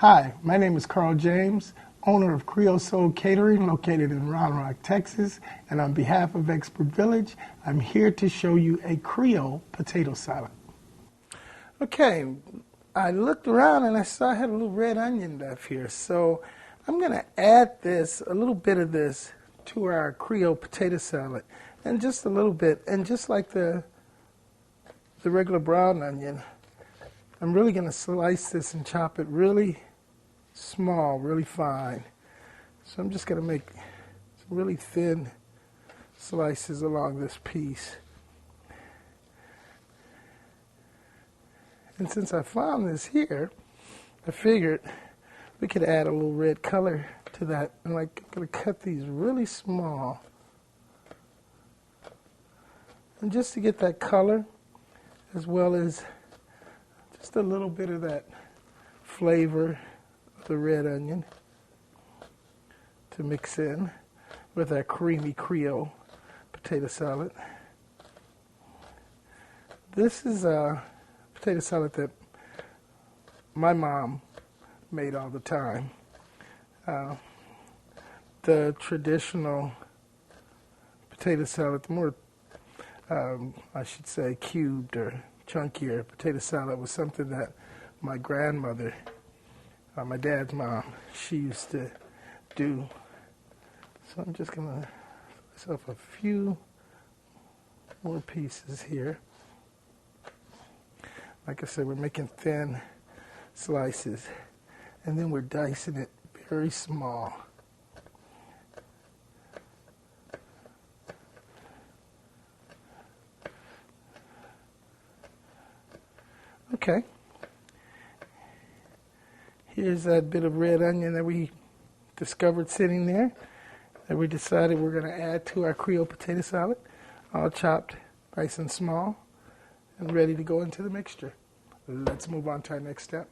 Hi, my name is Carl James, owner of Creole Soul Catering located in Round Rock, Texas, and on behalf of Expert Village, I'm here to show you a Creole potato salad. Okay, I looked around and I saw I had a little red onion left here, so I'm going to add a little bit of this to our Creole potato salad, and just a little bit, and just like the regular brown onion, I'm really going to slice this and chop it really small, really fine. So I'm just going to make some really thin slices along this piece. And since I found this here, I figured we could add a little red color to that. And I'm going to cut these really small. And just to get that color, as well as just a little bit of that flavor of the red onion to mix in with our creamy Creole potato salad. This is a potato salad that my mom made all the time. The traditional potato salad, the more, I should say, cubed or chunkier potato salad was something that my grandmother, my dad's mom, she used to do. So I'm just going to slice off a few more pieces here. Like I said, we're making thin slices, and then we're dicing it very small. Okay, here's that bit of red onion that we discovered sitting there that we decided we're going to add to our Creole potato salad, all chopped nice and small and ready to go into the mixture. Let's move on to our next step.